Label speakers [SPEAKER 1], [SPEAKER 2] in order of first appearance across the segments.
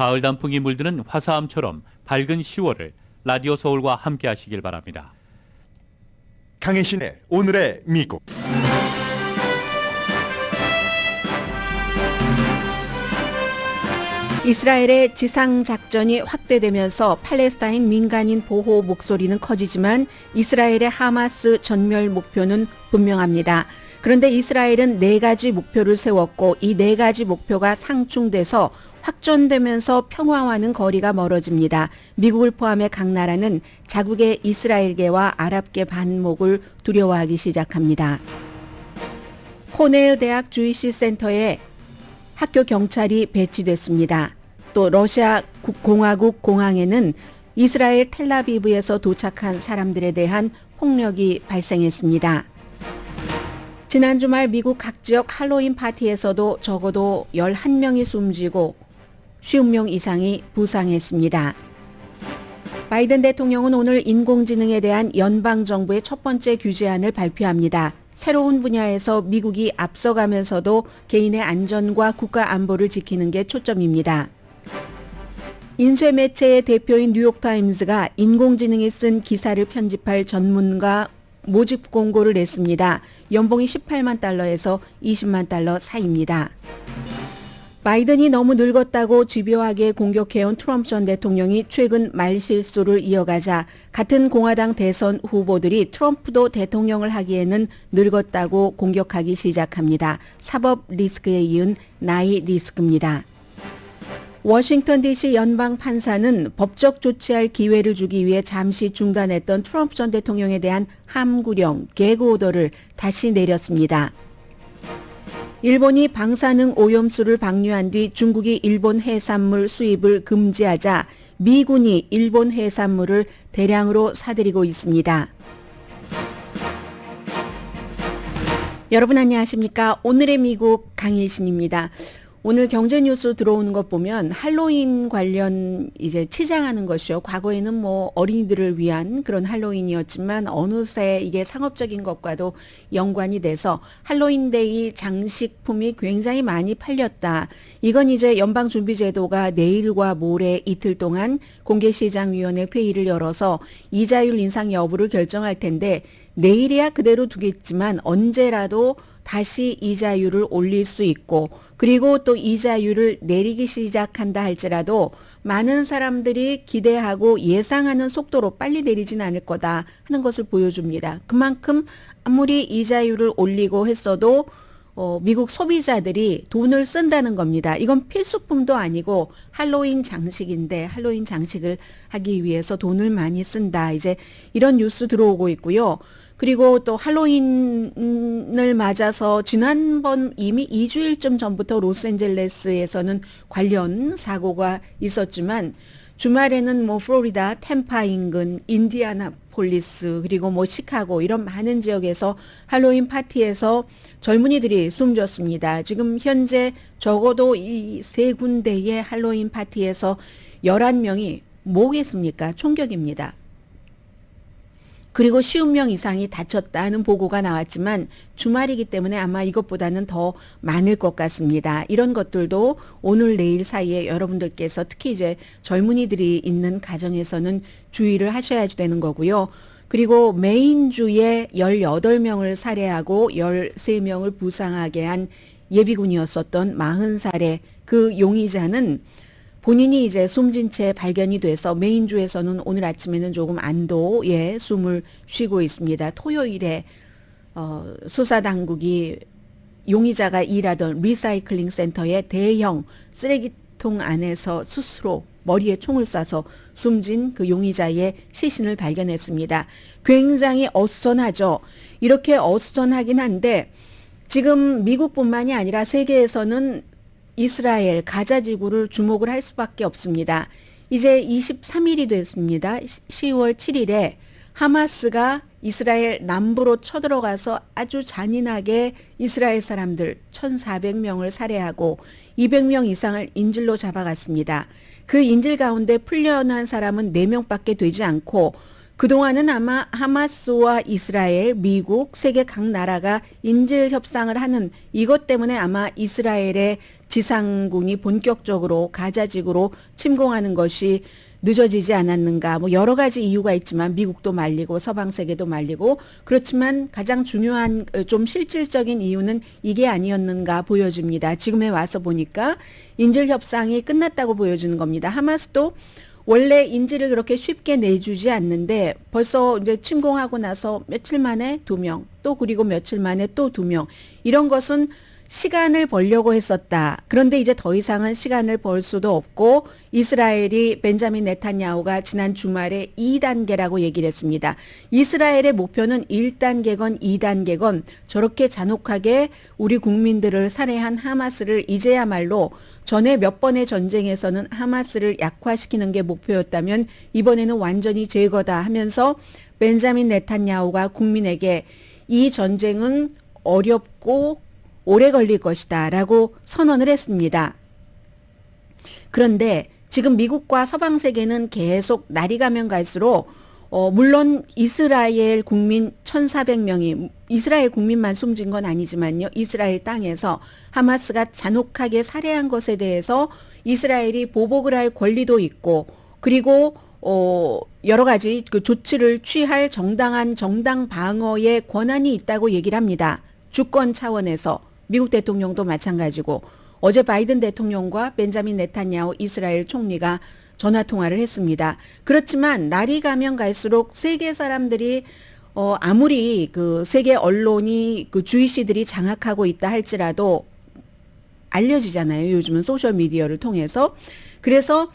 [SPEAKER 1] 가을 단풍이 물드는 화사함처럼 밝은 10월을 라디오 서울과 함께 하시길 바랍니다.
[SPEAKER 2] 강혜신의 오늘의 미국.
[SPEAKER 3] 이스라엘의 지상작전이 확대되면서 팔레스타인 민간인 보호 목소리는 커지지만 이스라엘의 하마스 전멸 목표는 분명합니다. 그런데 이스라엘은 4가지 목표를 세웠고 이 4가지 목표가 상충돼서 확전되면서 평화와는 거리가 멀어집니다. 미국을 포함해 각 나라는 자국의 이스라엘계와 아랍계 반목을 두려워하기 시작합니다. 코넬 대학 주이시 센터에 학교 경찰이 배치됐습니다. 또 러시아 공화국 공항에는 이스라엘 텔라비브에서 도착한 사람들에 대한 폭력이 발생했습니다. 지난 주말 미국 각 지역 할로윈 파티에서도 적어도 11명이 숨지고 50명 이상이 부상했습니다. 바이든 대통령은 오늘 인공지능에 대한 연방정부의 첫 번째 규제안을 발표합니다. 새로운 분야에서 미국이 앞서가면서도 개인의 안전과 국가 안보를 지키는 게 초점입니다. 인쇄 매체의 대표인 뉴욕타임스가 인공지능이 쓴 기사를 편집할 전문가 모집 공고를 냈습니다. 연봉이 18만 달러에서 20만 달러 사이입니다. 바이든이 너무 늙었다고 집요하게 공격해온 트럼프 전 대통령이 최근 말실수를 이어가자 같은 공화당 대선 후보들이 트럼프도 대통령을 하기에는 늙었다고 공격하기 시작합니다. 사법 리스크에 이은 나이 리스크입니다. 워싱턴 DC 연방 판사는 법적 조치할 기회를 주기 위해 잠시 중단했던 트럼프 전 대통령에 대한 함구령, 개그 오더를 다시 내렸습니다. 일본이 방사능 오염수를 방류한 뒤 중국이 일본 해산물 수입을 금지하자 미군이 일본 해산물을 대량으로 사들이고 있습니다. 여러분 안녕하십니까? 오늘의 미국 강혜신입니다. 오늘 경제 뉴스 들어오는 것 보면 할로윈 관련 이제 치장하는 것이요. 과거에는 뭐 어린이들을 위한 그런 할로윈이었지만 어느새 이게 상업적인 것과도 연관이 돼서 할로윈데이 장식품이 굉장히 많이 팔렸다. 이건 이제 연방준비제도가 내일과 모레 이틀 동안 공개시장위원회 회의를 열어서 이자율 인상 여부를 결정할 텐데 내일이야 그대로 두겠지만 언제라도 다시 이자율을 올릴 수 있고 그리고 또 이자율을 내리기 시작한다 할지라도 많은 사람들이 기대하고 예상하는 속도로 빨리 내리진 않을 거다 하는 것을 보여줍니다. 그만큼 아무리 이자율을 올리고 했어도 미국 소비자들이 돈을 쓴다는 겁니다. 이건 필수품도 아니고 할로윈 장식인데 할로윈 장식을 하기 위해서 돈을 많이 쓴다. 이제 이런 뉴스 들어오고 있고요. 그리고 또 할로윈을 맞아서 지난번 이미 2주일쯤 전부터 로스앤젤레스에서는 관련 사고가 있었지만 주말에는 뭐 플로리다, 템파 인근, 인디아나폴리스 그리고 뭐 시카고 이런 많은 지역에서 할로윈 파티에서 젊은이들이 숨졌습니다. 지금 현재 적어도 이 세 군데의 할로윈 파티에서 11명이 뭐겠습니까? 총격입니다. 그리고 50명 이상이 다쳤다는 보고가 나왔지만 주말이기 때문에 아마 이것보다는 더 많을 것 같습니다. 이런 것들도 오늘 내일 사이에 여러분들께서 특히 이제 젊은이들이 있는 가정에서는 주의를 하셔야 되는 거고요. 그리고 메인주에 18명을 살해하고 13명을 부상하게 한 예비군이었었던 40살의 그 용의자는 본인이 이제 숨진 채 발견이 돼서 메인주에서는 오늘 아침에는 조금 안도의 숨을 쉬고 있습니다. 토요일에 수사당국이 용의자가 일하던 리사이클링 센터의 대형 쓰레기통 안에서 스스로 머리에 총을 쏴서 숨진 그 용의자의 시신을 발견했습니다. 굉장히 어수선하죠. 이렇게 어수선하긴 한데 지금 미국뿐만이 아니라 세계에서는 이스라엘, 가자 지구를 주목을 할 수밖에 없습니다. 이제 23일이 됐습니다. 10월 7일에 하마스가 이스라엘 남부로 쳐들어가서 아주 잔인하게 이스라엘 사람들 1,400명을 살해하고 200명 이상을 인질로 잡아갔습니다. 그 인질 가운데 풀려난 사람은 4명밖에 되지 않고 그동안은 아마 하마스와 이스라엘, 미국, 세계 각 나라가 인질 협상을 하는 이것 때문에 아마 이스라엘의 지상군이 본격적으로 가자지구로 침공하는 것이 늦어지지 않았는가. 뭐 여러 가지 이유가 있지만 미국도 말리고 서방 세계도 말리고 그렇지만 가장 중요한 좀 실질적인 이유는 이게 아니었는가 보여집니다. 지금에 와서 보니까 인질 협상이 끝났다고 보여주는 겁니다. 하마스도 원래 인질을 그렇게 쉽게 내주지 않는데 벌써 이제 침공하고 나서 며칠 만에 2명, 또 그리고 며칠 만에 또 2명. 이런 것은 시간을 벌려고 했었다. 그런데 이제 더 이상은 시간을 벌 수도 없고 이스라엘이 벤자민 네탄야후가 지난 주말에 2단계라고 얘기를 했습니다. 이스라엘의 목표는 1단계건 2단계건 저렇게 잔혹하게 우리 국민들을 살해한 하마스를 이제야말로 전에 몇 번의 전쟁에서는 하마스를 약화시키는 게 목표였다면 이번에는 완전히 제거다 하면서 벤자민 네탄야후가 국민에게 이 전쟁은 어렵고 오래 걸릴 것이다 라고 선언을 했습니다. 그런데 지금 미국과 서방 세계는 계속 날이 가면 갈수록 물론 이스라엘 국민 1,400명이 이스라엘 국민만 숨진 건 아니지만요. 이스라엘 땅에서 하마스가 잔혹하게 살해한 것에 대해서 이스라엘이 보복을 할 권리도 있고 그리고 여러 가지 그 조치를 취할 정당한 정당 방어의 권한이 있다고 얘기를 합니다. 주권 차원에서 미국 대통령도 마찬가지고 어제 바이든 대통령과 벤자민 네탄야후 이스라엘 총리가 전화 통화를 했습니다. 그렇지만 날이 가면 갈수록 세계 사람들이 아무리 그 세계 언론이 그 주이시들이 장악하고 있다 할지라도 알려지잖아요. 요즘은 소셜 미디어를 통해서. 그래서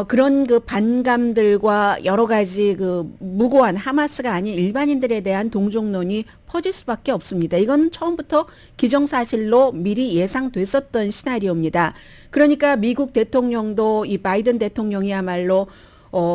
[SPEAKER 3] 그런 그 반감들과 여러 가지 그 무고한 하마스가 아닌 일반인들에 대한 동정론이 퍼질 수밖에 없습니다. 이건 처음부터 기정사실로 미리 예상됐었던 시나리오입니다. 그러니까 미국 대통령도 이 바이든 대통령이야말로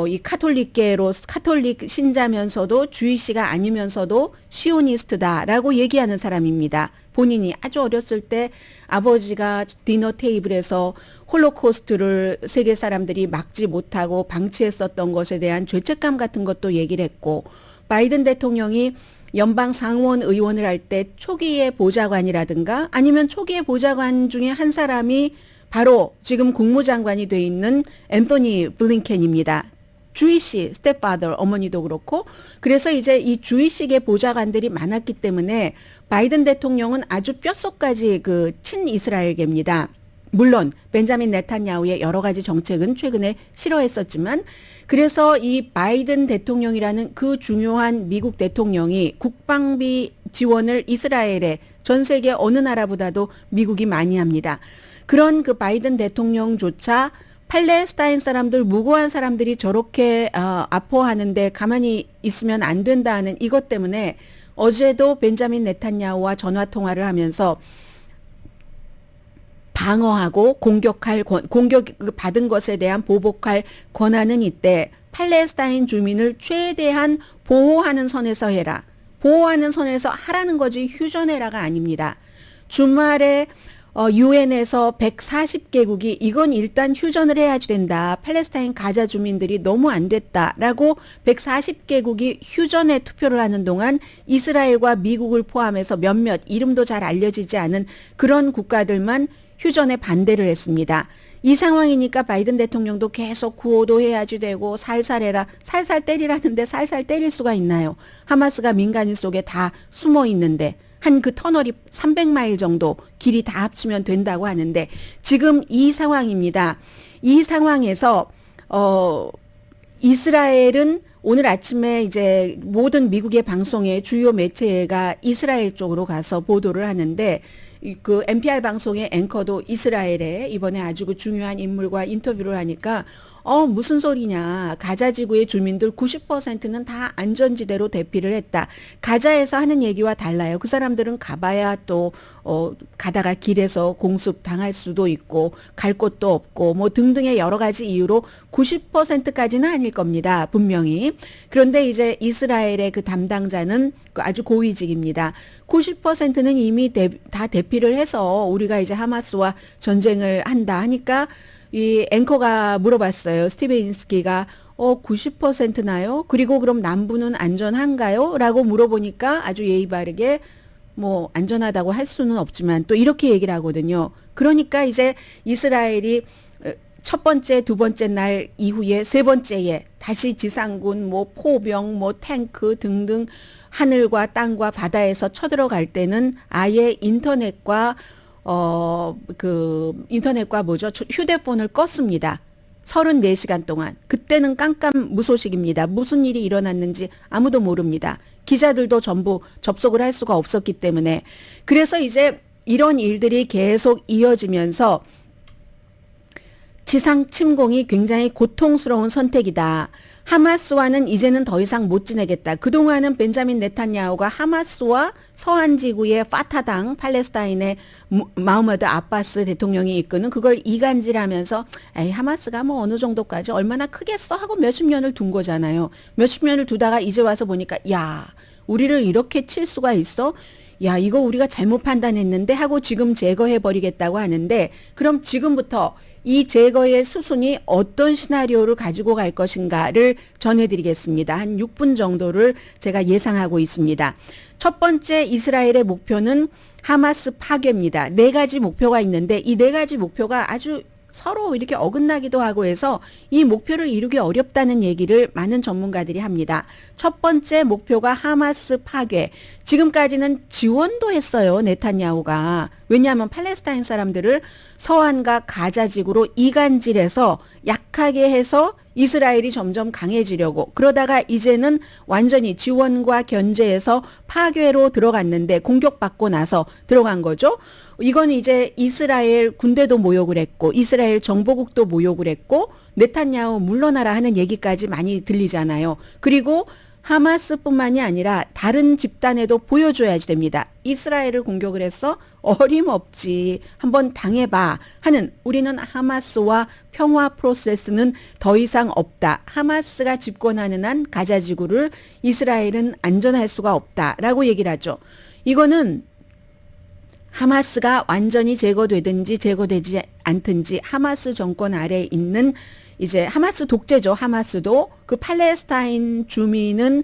[SPEAKER 3] 이 카톨릭 신자면서도 주이시가 아니면서도 시오니스트다라고 얘기하는 사람입니다. 본인이 아주 어렸을 때 아버지가 디너 테이블에서 홀로코스트를 세계 사람들이 막지 못하고 방치했었던 것에 대한 죄책감 같은 것도 얘기를 했고 바이든 대통령이 연방 상원 의원을 할 때 초기의 보좌관이라든가 아니면 초기의 보좌관 중에 한 사람이 바로 지금 국무장관이 돼 있는 앤토니 블링켄입니다. 주이시 스텝파더 어머니도 그렇고 그래서 이제 이 주이식의 보좌관들이 많았기 때문에 바이든 대통령은 아주 뼛속까지 그 친이스라엘계입니다. 물론 벤자민 네탄야후의 여러 가지 정책은 최근에 싫어했었지만 그래서 이 바이든 대통령이라는 그 중요한 미국 대통령이 국방비 지원을 이스라엘에 전 세계 어느 나라보다도 미국이 많이 합니다. 그런 그 바이든 대통령조차 팔레스타인 사람들 무고한 사람들이 저렇게 아파하는데 가만히 있으면 안 된다는 이것 때문에 어제도 벤자민 네탄야후와 전화 통화를 하면서 방어하고 공격 받은 것에 대한 보복할 권한은 이때 팔레스타인 주민을 최대한 보호하는 선에서 해라. 보호하는 선에서 하라는 거지 휴전해라가 아닙니다. 주말에 유엔에서 140개국이 이건 일단 휴전을 해야지 된다. 팔레스타인 가자 주민들이 너무 안 됐다라고 140개국이 휴전에 투표를 하는 동안 이스라엘과 미국을 포함해서 몇몇 이름도 잘 알려지지 않은 그런 국가들만 휴전에 반대를 했습니다. 이 상황이니까 바이든 대통령도 계속 구호도 해야지 되고 살살 해라. 살살 때리라는데 살살 때릴 수가 있나요? 하마스가 민간인 속에 다 숨어 있는데 한 그 터널이 300마일 정도 길이 다 합치면 된다고 하는데 지금 이 상황입니다. 이 상황에서 이스라엘은 오늘 아침에 이제 모든 미국의 방송의 주요 매체가 이스라엘 쪽으로 가서 보도를 하는데 그 NPR 방송의 앵커도 이스라엘에 이번에 아주 그 중요한 인물과 인터뷰를 하니까 무슨 소리냐. 가자 지구의 주민들 90%는 다 안전지대로 대피를 했다. 가자에서 하는 얘기와 달라요. 그 사람들은 가봐야 또 가다가 길에서 공습 당할 수도 있고 갈 곳도 없고 뭐 등등의 여러 가지 이유로 90%까지는 아닐 겁니다. 분명히. 그런데 이제 이스라엘의 그 담당자는 아주 고위직입니다. 90%는 이미 다 대피를 해서 우리가 이제 하마스와 전쟁을 한다 하니까 이 앵커가 물어봤어요. 스티벤스키가 90%나요? 그리고 그럼 남부는 안전한가요? 라고 물어보니까 아주 예의 바르게 뭐 안전하다고 할 수는 없지만 또 이렇게 얘기를 하거든요. 그러니까 이제 이스라엘이 첫 번째, 두 번째 날 이후에 세 번째에 다시 지상군, 뭐 포병, 뭐 탱크 등등 하늘과 땅과 바다에서 쳐들어갈 때는 아예 인터넷과 휴대폰을 껐습니다. 34시간 동안. 그때는 깜깜무소식입니다. 무슨 일이 일어났는지 아무도 모릅니다. 기자들도 전부 접속을 할 수가 없었기 때문에. 그래서 이제 이런 일들이 계속 이어지면서 지상 침공이 굉장히 고통스러운 선택이다. 하마스와는 이제는 더 이상 못 지내겠다. 그동안은 벤자민 네탄야후가 하마스와 서한 지구의 파타당, 팔레스타인의 마흐무드 아바스 대통령이 이끄는 그걸 이간질하면서 에이 하마스가 뭐 어느 정도까지 얼마나 크겠어 하고 몇십 년을 둔 거잖아요. 몇십 년을 두다가 이제 와서 보니까 야 우리를 이렇게 칠 수가 있어? 야 이거 우리가 잘못 판단했는데 하고 지금 제거해버리겠다고 하는데 그럼 지금부터 이 제거의 수순이 어떤 시나리오를 가지고 갈 것인가를 전해드리겠습니다. 한 6분 정도를 제가 예상하고 있습니다. 첫 번째 이스라엘의 목표는 하마스 파괴입니다. 4가지 목표가 있는데 이 4가지 목표가 아주 서로 이렇게 어긋나기도 하고 해서 이 목표를 이루기 어렵다는 얘기를 많은 전문가들이 합니다. 첫 번째 목표가 하마스 파괴. 지금까지는 지원도 했어요. 네탄야후가. 왜냐하면 팔레스타인 사람들을 서한과 가자지구로 이간질해서 약하게 해서 이스라엘이 점점 강해지려고 그러다가 이제는 완전히 지원과 견제해서 파괴로 들어갔는데 공격받고 나서 들어간 거죠. 이건 이제 이스라엘 군대도 모욕을 했고 이스라엘 정보국도 모욕을 했고 네탄야후 물러나라 하는 얘기까지 많이 들리잖아요. 그리고 하마스뿐만이 아니라 다른 집단에도 보여줘야지 됩니다. 이스라엘을 공격을 해서 어림없지 한번 당해봐 하는 우리는 하마스와 평화 프로세스는 더 이상 없다. 하마스가 집권하는 한 가자지구를 이스라엘은 안전할 수가 없다라고 얘기를 하죠. 이거는 하마스가 완전히 제거되든지 제거되지 않든지 하마스 정권 아래에 있는 이제 하마스 독재죠. 하마스도 그 팔레스타인 주민은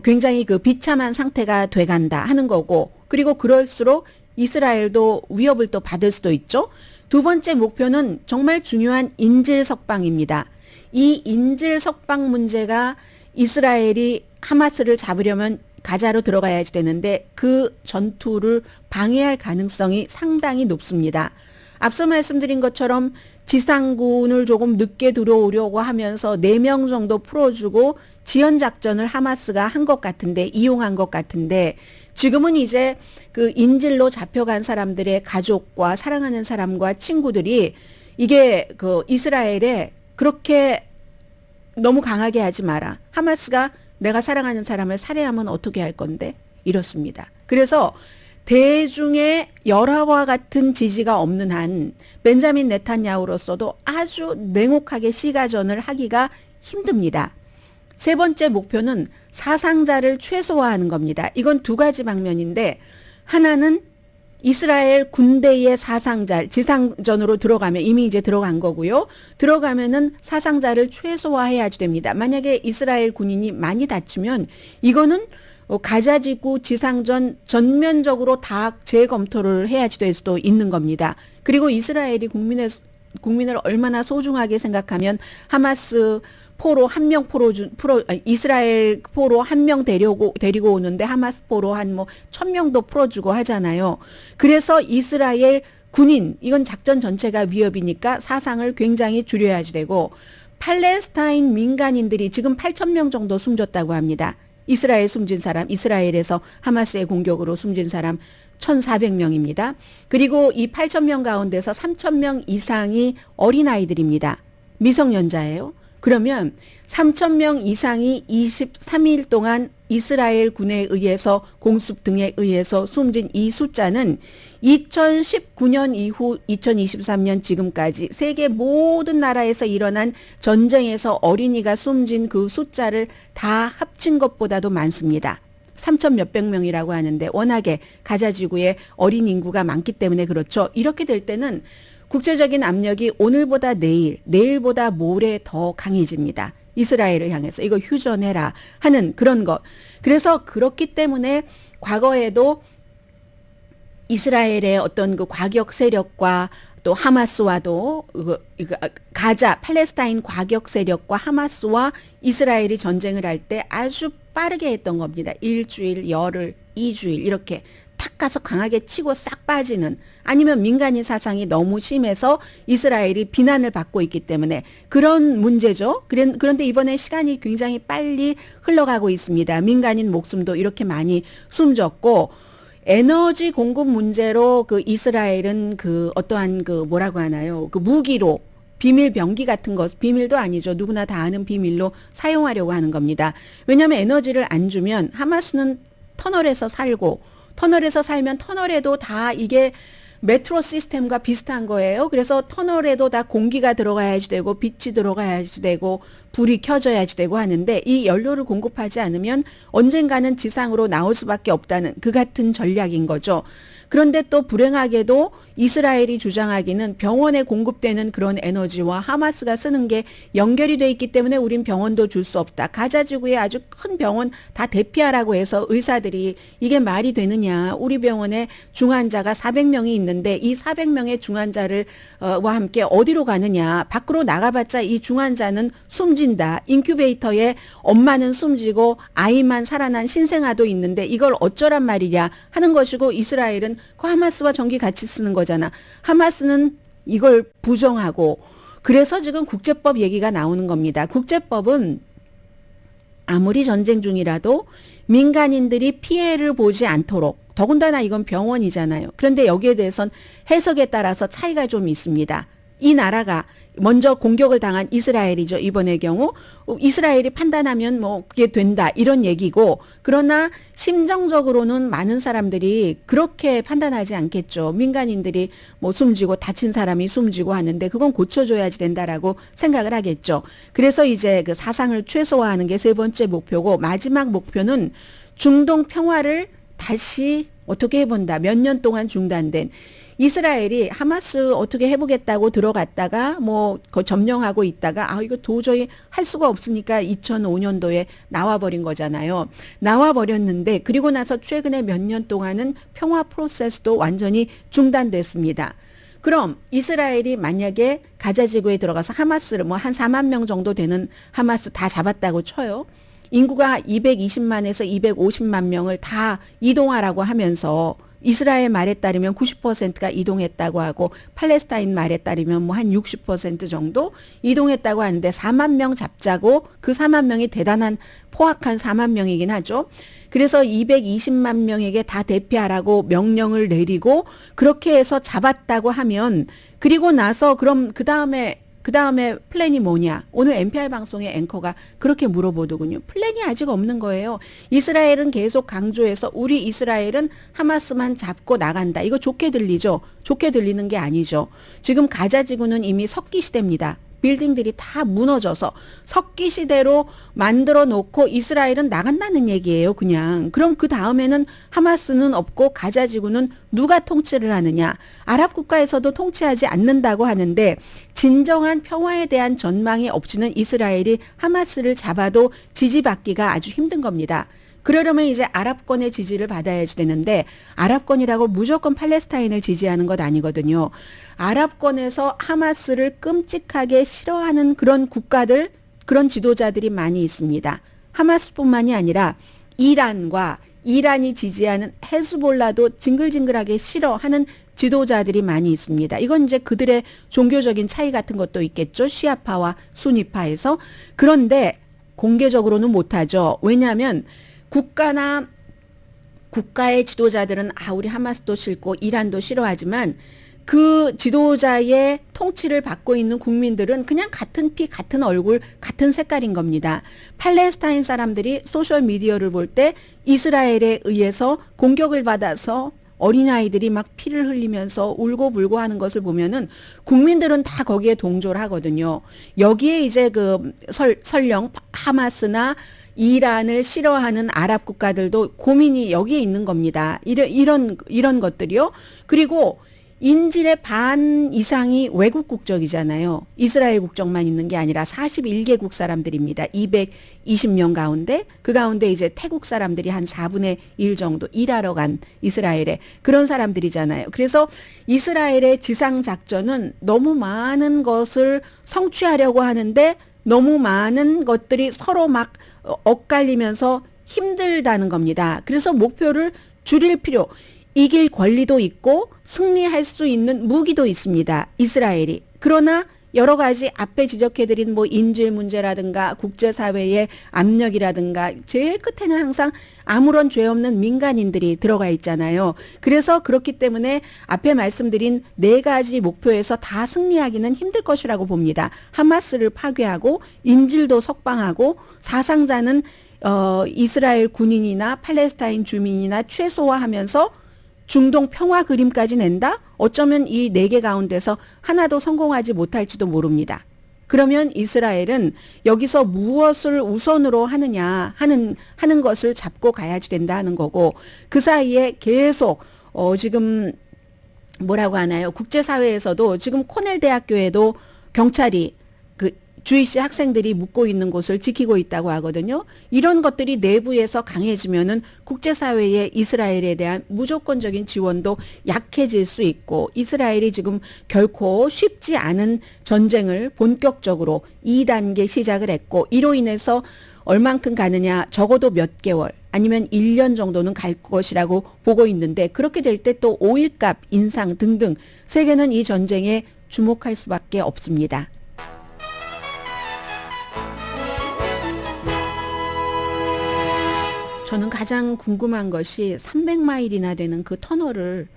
[SPEAKER 3] 굉장히 그 비참한 상태가 돼간다 하는 거고 그리고 그럴수록 이스라엘도 위협을 또 받을 수도 있죠. 두 번째 목표는 정말 중요한 인질 석방입니다. 이 인질 석방 문제가 이스라엘이 하마스를 잡으려면 가자로 들어가야지 되는데 그 전투를 방해할 가능성이 상당히 높습니다. 앞서 말씀드린 것처럼 지상군을 조금 늦게 들어오려고 하면서 4명 정도 풀어주고 지연작전을 하마스가 한 것 같은데 이용한 것 같은데 지금은 이제 그 인질로 잡혀간 사람들의 가족과 사랑하는 사람과 친구들이 이게 그 이스라엘에 그렇게 너무 강하게 하지 마라. 하마스가 내가 사랑하는 사람을 살해하면 어떻게 할 건데? 이렇습니다. 그래서 대중의 열화와 같은 지지가 없는 한 벤자민 네탄야후로서도 아주 냉혹하게 시가전을 하기가 힘듭니다. 세 번째 목표는 사상자를 최소화하는 겁니다. 이건 2가지 방면인데 하나는 이스라엘 군대의 사상자 지상전으로 들어가면 이미 이제 들어간 거고요. 들어가면은 사상자를 최소화해야지 됩니다. 만약에 이스라엘 군인이 많이 다치면 이거는 가자지구 지상전 전면적으로 다 재검토를 해야지 될 수도 있는 겁니다. 그리고 이스라엘이 국민을 얼마나 소중하게 생각하면 하마스 포로 한 명 이스라엘 포로 한 명 데리고 오는데 하마스 포로 한 뭐 1,000명도 풀어주고 하잖아요. 그래서 이스라엘 군인 이건 작전 전체가 위협이니까 사상을 굉장히 줄여야지 되고 팔레스타인 민간인들이 지금 8,000명 정도 숨졌다고 합니다. 이스라엘 숨진 사람, 이스라엘에서 하마스의 공격으로 숨진 사람 1,400명입니다. 그리고 이 8,000명 가운데서 3,000명 이상이 어린아이들입니다. 미성년자예요. 그러면 3,000명 이상이 23일 동안 이스라엘 군에 의해서 공습 등에 의해서 숨진 이 숫자는 2019년 이후 2023년 지금까지 세계 모든 나라에서 일어난 전쟁에서 어린이가 숨진 그 숫자를 다 합친 것보다도 많습니다. 3,000 몇백 명이라고 하는데 워낙에 가자지구에 어린 인구가 많기 때문에 그렇죠. 이렇게 될 때는 국제적인 압력이 오늘보다 내일, 내일보다 모레 더 강해집니다. 이스라엘을 향해서 이거 휴전해라 하는 그런 것. 그래서 그렇기 때문에 과거에도 이스라엘의 어떤 그 과격 세력과 또 하마스와도 가자 팔레스타인 과격 세력과 하마스와 이스라엘이 전쟁을 할 때 아주 빠르게 했던 겁니다. 일주일, 열흘, 2주일 이렇게 탁 가서 강하게 치고 싹 빠지는, 아니면 민간인 사상이 너무 심해서 이스라엘이 비난을 받고 있기 때문에 그런 문제죠. 그런데 이번에 시간이 굉장히 빨리 흘러가고 있습니다. 민간인 목숨도 이렇게 많이 숨졌고, 에너지 공급 문제로 그 이스라엘은 그 어떠한 그 뭐라고 하나요? 그 무기로 비밀 병기 같은 것, 비밀도 아니죠. 누구나 다 아는 비밀로 사용하려고 하는 겁니다. 왜냐하면 에너지를 안 주면 하마스는 터널에서 살고, 터널에서 살면 터널에도 다 이게 메트로 시스템과 비슷한 거예요. 그래서 터널에도 다 공기가 들어가야지 되고 빛이 들어가야지 되고 불이 켜져야지 되고 하는데, 이 연료를 공급하지 않으면 언젠가는 지상으로 나올 수밖에 없다는 그 같은 전략인 거죠. 그런데 또 불행하게도 이스라엘이 주장하기는 병원에 공급되는 그런 에너지와 하마스가 쓰는 게 연결이 돼 있기 때문에 우린 병원도 줄 수 없다. 가자 지구에 아주 큰 병원 다 대피하라고 해서 의사들이 이게 말이 되느냐. 우리 병원에 중환자가 400명이 있는데 이 400명의 중환자를 와 함께 어디로 가느냐. 밖으로 나가봤자 이 중환자는 숨진다. 인큐베이터에 엄마는 숨지고 아이만 살아난 신생아도 있는데 이걸 어쩌란 말이냐 하는 것이고, 이스라엘은 그 하마스와 전기 같이 쓰는 거잖아. 하마스는 이걸 부정하고, 그래서 지금 국제법 얘기가 나오는 겁니다. 국제법은 아무리 전쟁 중이라도 민간인들이 피해를 보지 않도록, 더군다나 이건 병원이잖아요. 그런데 여기에 대해선 해석에 따라서 차이가 좀 있습니다. 이 나라가 먼저 공격을 당한 이스라엘이죠. 이번의 경우 이스라엘이 판단하면 뭐 그게 된다 이런 얘기고, 그러나 심정적으로는 많은 사람들이 그렇게 판단하지 않겠죠. 민간인들이 뭐 숨지고 다친 사람이 숨지고 하는데 그건 고쳐줘야지 된다라고 생각을 하겠죠. 그래서 이제 그 사상을 최소화하는 게 세 번째 목표고, 마지막 목표는 중동 평화를 다시 어떻게 해본다. 몇 년 동안 중단된, 이스라엘이 하마스 어떻게 해보겠다고 들어갔다가 뭐 점령하고 있다가 이거 도저히 할 수가 없으니까 2005년도에 나와버린 거잖아요. 나와버렸는데 그리고 나서 최근에 몇 년 동안은 평화 프로세스도 완전히 중단됐습니다. 그럼 이스라엘이 만약에 가자 지구에 들어가서 하마스를 뭐 한 4만 명 정도 되는 하마스 다 잡았다고 쳐요. 인구가 220만에서 250만 명을 다 이동하라고 하면서, 이스라엘 말에 따르면 90%가 이동했다고 하고 팔레스타인 말에 따르면 뭐 한 60% 정도 이동했다고 하는데 4만 명 잡자고, 그 4만 명이 대단한 포악한 4만 명이긴 하죠. 그래서 220만 명에게 다 대피하라고 명령을 내리고 그렇게 해서 잡았다고 하면, 그리고 나서 그럼 그 다음에 플랜이 뭐냐? 오늘 NPR 방송의 앵커가 그렇게 물어보더군요. 플랜이 아직 없는 거예요. 이스라엘은 계속 강조해서 우리 이스라엘은 하마스만 잡고 나간다. 이거 좋게 들리죠? 좋게 들리는 게 아니죠. 지금 가자 지구는 이미 석기 시대입니다. 빌딩들이 다 무너져서 석기 시대로 만들어 놓고 이스라엘은 나간다는 얘기예요, 그냥. 그럼 그 다음에는 하마스는 없고 가자 지구는 누가 통치를 하느냐? 아랍 국가에서도 통치하지 않는다고 하는데, 진정한 평화에 대한 전망이 없이는 이스라엘이 하마스를 잡아도 지지받기가 아주 힘든 겁니다. 그러려면 이제 아랍권의 지지를 받아야지 되는데, 아랍권이라고 무조건 팔레스타인을 지지하는 것 아니거든요. 아랍권에서 하마스를 끔찍하게 싫어하는 그런 국가들, 그런 지도자들이 많이 있습니다. 하마스뿐만이 아니라 이란이 지지하는 헤즈볼라도 징글징글하게 싫어하는 지도자들이 많이 있습니다. 이건 이제 그들의 종교적인 차이 같은 것도 있겠죠. 시아파와 수니파에서. 그런데 공개적으로는 못하죠. 왜냐하면 국가의 지도자들은 우리 하마스도 싫고 이란도 싫어하지만 그 지도자의 통치를 받고 있는 국민들은 그냥 같은 피, 같은 얼굴, 같은 색깔인 겁니다. 팔레스타인 사람들이 소셜미디어를 볼 때 이스라엘에 의해서 공격을 받아서 어린아이들이 막 피를 흘리면서 울고불고 하는 것을 보면은 국민들은 다 거기에 동조를 하거든요. 여기에 이제 설령 하마스나 이란을 싫어하는 아랍 국가들도 고민이 여기에 있는 겁니다. 이런 것들이요. 그리고 인질의 반 이상이 외국 국적이잖아요. 이스라엘 국적만 있는 게 아니라 41개국 사람들입니다. 220명 가운데 그 가운데 이제 태국 사람들이 한 4분의 1 정도 일하러 간 이스라엘에 그런 사람들이잖아요. 그래서 이스라엘의 지상 작전은 너무 많은 것을 성취하려고 하는데 너무 많은 것들이 서로 막 엇갈리면서 힘들다는 겁니다. 그래서 목표를 줄일 필요, 이길 권리도 있고 승리할 수 있는 무기도 있습니다. 이스라엘이. 그러나 여러 가지 앞에 지적해드린 뭐 인질 문제라든가 국제사회의 압력이라든가 제일 끝에는 항상 아무런 죄 없는 민간인들이 들어가 있잖아요. 그래서 그렇기 때문에 앞에 말씀드린 4가지 목표에서 다 승리하기는 힘들 것이라고 봅니다. 하마스를 파괴하고 인질도 석방하고 사상자는 이스라엘 군인이나 팔레스타인 주민이나 최소화하면서 중동 평화 그림까지 낸다? 어쩌면 이 4개 가운데서 하나도 성공하지 못할지도 모릅니다. 그러면 이스라엘은 여기서 무엇을 우선으로 하느냐 하는 것을 잡고 가야지 된다 하는 거고, 그 사이에 계속 지금 뭐라고 하나요? 국제사회에서도 지금 코넬 대학교에도 경찰이 그 주이시 학생들이 묵고 있는 곳을 지키고 있다고 하거든요. 이런 것들이 내부에서 강해지면은 국제사회의 이스라엘에 대한 무조건적인 지원도 약해질 수 있고, 이스라엘이 지금 결코 쉽지 않은 전쟁을 본격적으로 2단계 시작을 했고, 이로 인해서 얼만큼 가느냐, 적어도 몇 개월 아니면 1년 정도는 갈 것이라고 보고 있는데, 그렇게 될 때 또 오일값 인상 등등 세계는 이 전쟁에 주목할 수밖에 없습니다. 저는 가장 궁금한 것이 300마일이나 되는 그 터널을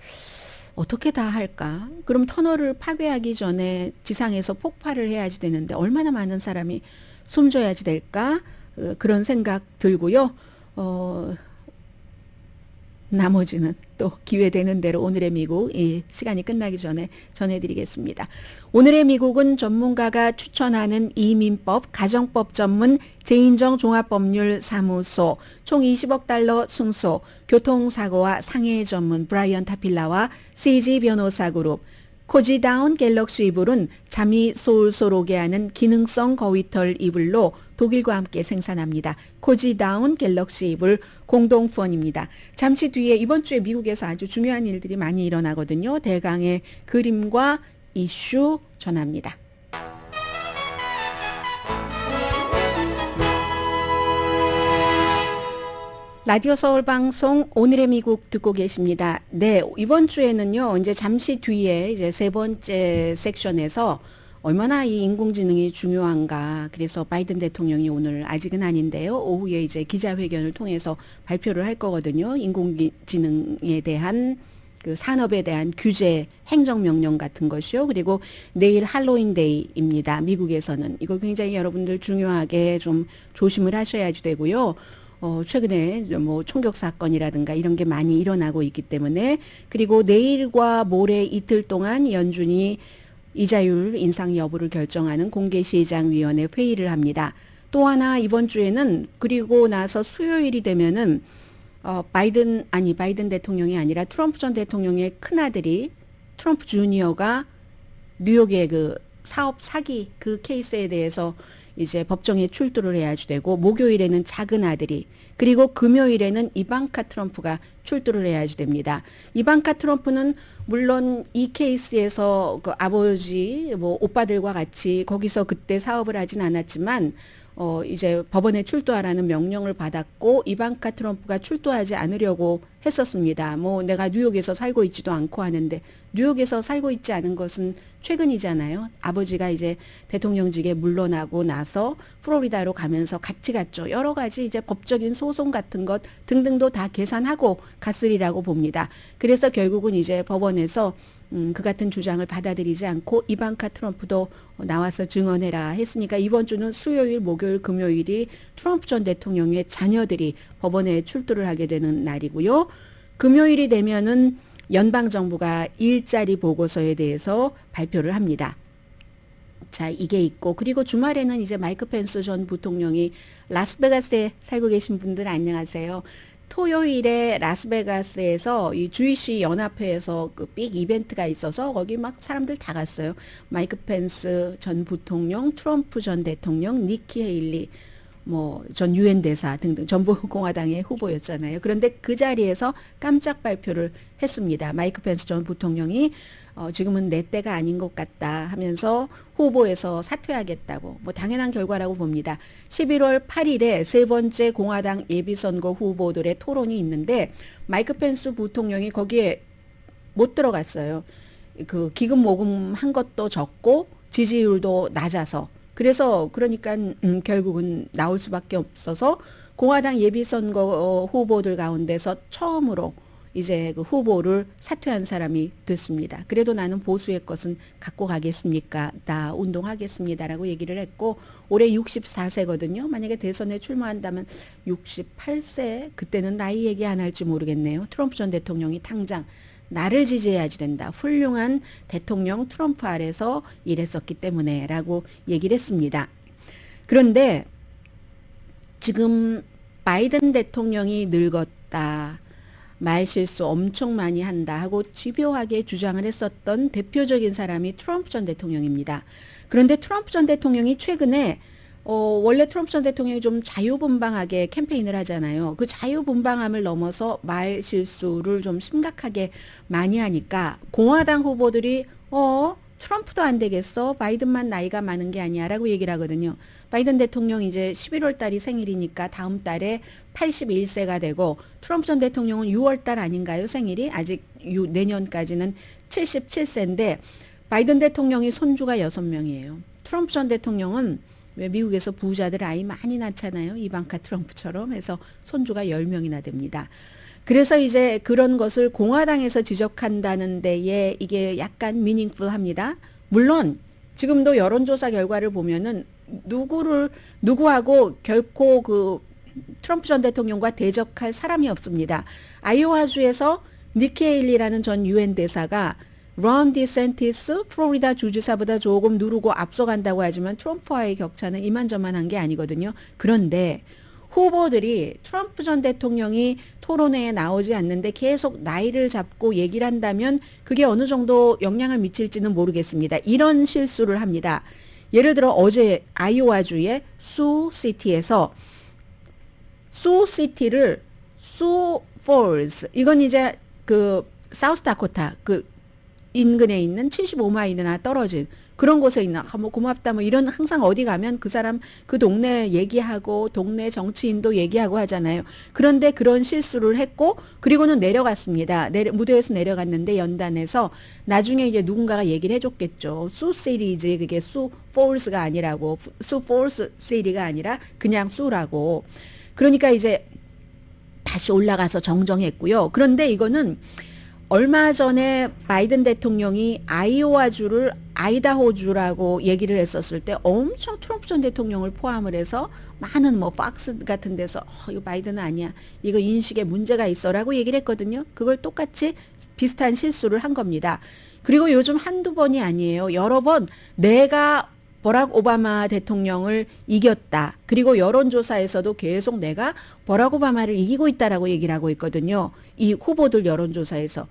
[SPEAKER 3] 어떻게 다 할까? 그럼 터널을 파괴하기 전에 지상에서 폭발을 해야지 되는데 얼마나 많은 사람이 숨져야지 될까? 그런 생각 들고요. 나머지는 또 기회 되는 대로 오늘의 미국 시간이 끝나기 전에 전해드리겠습니다. 오늘의 미국은 전문가가 추천하는 이민법, 가정법 전문 제인정 종합법률사무소, 총 20억 달러 승소, 교통사고와 상해 전문 브라이언 타필라와 CG 변호사 그룹, 코지다운 갤럭시 이불은 잠이 솔솔 오게 하는 기능성 거위털 이불로 독일과 함께 생산합니다. 코지다운 갤럭시 이불 공동 후원입니다. 잠시 뒤에 이번 주에 미국에서 아주 중요한 일들이 많이 일어나거든요. 대강의 그림과 이슈 전합니다. 라디오 서울 방송 오늘의 미국 듣고 계십니다. 네, 이번 주에는요, 이제 잠시 뒤에 이제 3번째 섹션에서 얼마나 이 인공지능이 중요한가. 그래서 바이든 대통령이 오늘 아직은 아닌데요, 오후에 이제 기자회견을 통해서 발표를 할 거거든요. 인공지능에 대한 그 산업에 대한 규제, 행정명령 같은 것이요. 그리고 내일 할로윈데이입니다. 미국에서는. 이거 굉장히 여러분들 중요하게 좀 조심을 하셔야지 되고요. 최근에 뭐 총격 사건이라든가 이런 게 많이 일어나고 있기 때문에, 그리고 내일과 모레 이틀 동안 연준이 이자율 인상 여부를 결정하는 공개시장위원회 회의를 합니다. 또 하나 이번 주에는, 그리고 나서 수요일이 되면은 바이든 대통령이 아니라 트럼프 전 대통령의 큰아들이 트럼프 주니어가 뉴욕의 그 사업 사기 그 케이스에 대해서 이제 법정에 출두를 해야지 되고, 목요일에는 작은 아들이, 그리고 금요일에는 이방카 트럼프가 출두를 해야지 됩니다. 이방카 트럼프는 물론 이 케이스에서 그 아버지 뭐 오빠들과 같이 거기서 그때 사업을 하진 않았지만 이제 법원에 출두하라는 명령을 받았고, 이방카 트럼프가 출두하지 않으려고 했었습니다. 뭐 내가 뉴욕에서 살고 있지도 않고 하는데, 뉴욕에서 살고 있지 않은 것은 최근이잖아요. 아버지가 이제 대통령직에 물러나고 나서 플로리다로 가면서 같이 갔죠. 여러 가지 이제 법적인 소송 같은 것 등등도 다 계산하고 갔으리라고 봅니다. 그래서 결국은 이제 법원에서 그 같은 주장을 받아들이지 않고 이방카 트럼프도 나와서 증언해라 했으니까, 이번 주는 수요일, 목요일, 금요일이 트럼프 전 대통령의 자녀들이 법원에 출두를 하게 되는 날이고요. 금요일이 되면은 연방정부가 일자리 보고서에 대해서 발표를 합니다. 자, 이게 있고, 그리고 주말에는 이제 마이크 펜스 전 부통령이 라스베가스에 살고 계신 분들 안녕하세요. 토요일에 라스베가스에서 이 주이시 연합회에서 그 빅 이벤트가 있어서 거기 막 사람들 다 갔어요. 마이크 펜스 전 부통령, 트럼프 전 대통령, 니키 헤일리 뭐 전 유엔 대사 등등 전부 공화당의 후보였잖아요. 그런데 그 자리에서 깜짝 발표를 했습니다. 마이크 펜스 전 부통령이 지금은 내 때가 아닌 것 같다 하면서 후보에서 사퇴하겠다고, 뭐 당연한 결과라고 봅니다. 11월 8일에 세 번째 공화당 예비선거 후보들의 토론이 있는데 마이크 펜스 부통령이 거기에 못 들어갔어요. 그 기금 모금한 것도 적고 지지율도 낮아서, 그래서 그러니까 결국은 나올 수밖에 없어서 공화당 예비선거 후보들 가운데서 처음으로 이제 그 후보를 사퇴한 사람이 됐습니다. 그래도 나는 보수의 것은 갖고 가겠습니까? 나 운동하겠습니다라고 얘기를 했고, 올해 64세거든요. 만약에 대선에 출마한다면 68세, 그때는 나이 얘기 안 할지 모르겠네요. 트럼프 전 대통령이 당장 나를 지지해야지 된다. 훌륭한 대통령 트럼프 아래서 일했었기 때문에 라고 얘기를 했습니다. 그런데 지금 바이든 대통령이 늙었다, 말실수 엄청 많이 한다 하고 집요하게 주장을 했었던 대표적인 사람이 트럼프 전 대통령입니다. 그런데 트럼프 전 대통령이 최근에 원래 트럼프 전 대통령이 좀 자유분방하게 캠페인을 하잖아요. 그 자유분방함을 넘어서 말실수를 좀 심각하게 많이 하니까 공화당 후보들이 트럼프도 안 되겠어, 바이든만 나이가 많은 게 아니야 라고 얘기를 하거든요. 바이든 대통령 이제 11월 달이 생일이니까 다음 달에 81세가 되고, 트럼프 전 대통령은 6월 달 아닌가요, 생일이? 아직 내년까지는 77세인데 바이든 대통령이 손주가 6명이에요. 트럼프 전 대통령은 왜 미국에서 부자들 아이 많이 낳잖아요. 이방카 트럼프처럼 해서 손주가 10명이나 됩니다. 그래서 이제 그런 것을 공화당에서 지적한다는 데에 이게 약간 미닝풀합니다. 물론 지금도 여론조사 결과를 보면은 누구하고 결코 그 트럼프 전 대통령과 대적할 사람이 없습니다. 아이오와주에서 니키 헤일리라는 전 유엔 대사가 론 디센티스 플로리다 주지사보다 조금 누르고 앞서간다고 하지만 트럼프와의 격차는 이만저만한 게 아니거든요. 그런데 후보들이 트럼프 전 대통령이 토론회에 나오지 않는데 계속 나이를 잡고 얘기를 한다면 그게 어느 정도 영향을 미칠지는 모르겠습니다. 이런 실수를 합니다. 예를 들어 어제 아이오와주의 수시티에서 수시티를 수폴스, 이건 이제 그 사우스다코타 그 인근에 있는 75마일이나 떨어진 그런 곳에 있는 뭐 고맙다 뭐 이런, 항상 어디 가면 그 사람 그 동네 얘기하고 동네 정치인도 얘기하고 하잖아요. 그런데 그런 실수를 했고 그리고는 내려갔습니다. 무대에서 내려갔는데 연단에서 나중에 이제 누군가가 얘기를 해줬겠죠. 수 시리즈, 그게 수 폴스가 아니라고, 수 폴스 시리가 아니라 그냥 수라고. 그러니까 이제 다시 올라가서 정정했고요. 그런데 이거는 얼마 전에 바이든 대통령이 아이오와주를 아이다호주라고 얘기를 했었을 때 엄청 트럼프 전 대통령을 포함을 해서 많은 뭐 팍스 같은 데서 이거 바이든은 아니야, 이거 인식에 문제가 있어라고 얘기를 했거든요. 그걸 똑같이 비슷한 실수를 한 겁니다. 그리고 요즘 한두 번이 아니에요. 여러 번 내가 버락 오바마 대통령을 이겼다, 그리고 여론조사에서도 계속 내가 버락 오바마를 이기고 있다라고 얘기를 하고 있거든요. 이 후보들 여론조사에서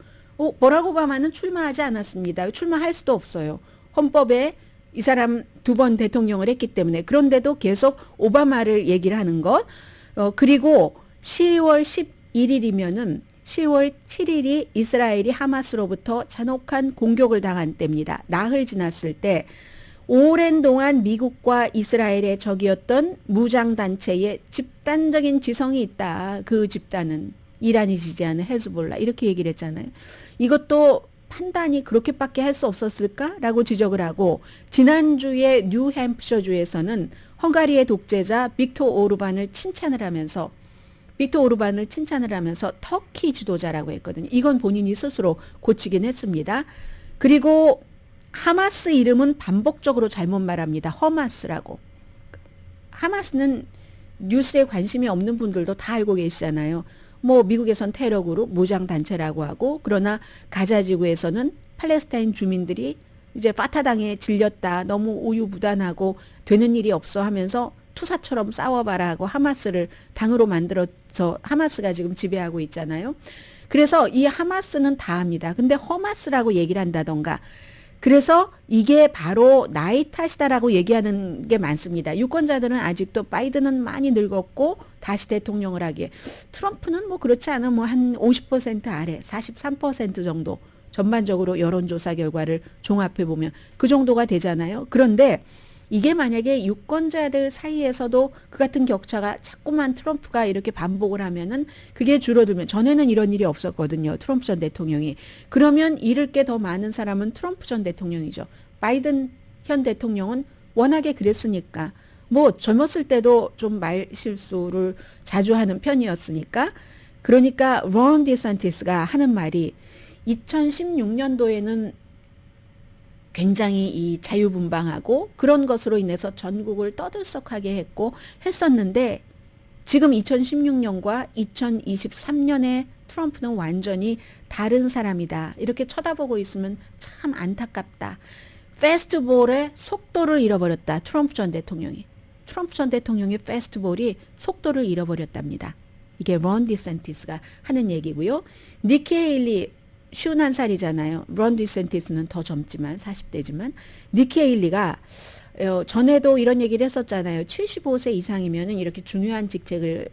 [SPEAKER 3] 버락 오바마는 출마하지 않았습니다. 출마할 수도 없어요. 헌법에 이 사람 2번 대통령을 했기 때문에. 그런데도 계속 오바마를 얘기를 하는 것. 그리고 10월 11일이면은 10월 7일이 이스라엘이 하마스로부터 잔혹한 공격을 당한 때입니다. 나흘 지났을 때 오랜 동안 미국과 이스라엘의 적이었던 무장단체의 집단적인 지성이 있다. 그 집단은 이란이 지지하는 헤즈볼라, 이렇게 얘기를 했잖아요. 이것도 판단이 그렇게밖에 할 수 없었을까라고 지적을 하고, 지난주에 뉴햄프셔주에서는 헝가리의 독재자 빅토 오르반을 칭찬을 하면서 터키 지도자라고 했거든요. 이건 본인이 스스로 고치긴 했습니다. 그리고 하마스 이름은 반복적으로 잘못 말합니다. 허마스라고. 하마스는 뉴스에 관심이 없는 분들도 다 알고 계시잖아요. 뭐 미국에선 테러 그룹, 무장 단체라고 하고, 그러나 가자 지구에서는 팔레스타인 주민들이 이제 파타당에 질렸다, 너무 우유부단하고 되는 일이 없어 하면서 투사처럼 싸워봐라 하고 하마스를 당으로 만들었지 저 하마스가 지금 지배하고 있잖아요. 그래서 이 하마스는 다 합니다. 근데 허마스라고 얘기를 한다던가. 그래서 이게 바로 나의 탓이다라고 얘기하는 게 많습니다. 유권자들은 아직도 바이든은 많이 늙었고 다시 대통령을 하기에 트럼프는 뭐 그렇지 않아 뭐 한 50% 아래 43% 정도 전반적으로 여론조사 결과를 종합해 보면 그 정도가 되잖아요. 그런데 이게 만약에 유권자들 사이에서도 그 같은 격차가 자꾸만 트럼프가 이렇게 반복을 하면은 그게 줄어들면 전에는 이런 일이 없었거든요. 트럼프 전 대통령이. 그러면 잃을 게 더 많은 사람은 트럼프 전 대통령이죠. 바이든 현 대통령은 워낙에 그랬으니까 뭐 젊었을 때도 좀 말 실수를 자주 하는 편이었으니까 그러니까 론 디산티스가 하는 말이 2016년도에는 굉장히 이 자유분방하고 그런 것으로 인해서 전국을 떠들썩하게 했었는데 지금 2016년과 2023년에 트럼프는 완전히 다른 사람이다. 이렇게 쳐다보고 있으면 참 안타깝다. 페스트볼의 속도를 잃어버렸다. 트럼프 전 대통령이. 트럼프 전 대통령의 페스트볼이 속도를 잃어버렸답니다. 이게 론 디센티스가 하는 얘기고요. 니키 헤일리 51살이잖아요. 론 디센티스는 더 젊지만 40대지만 니키 헤일리가 전에도 이런 얘기를 했었잖아요. 75세 이상이면은 이렇게 중요한 직책을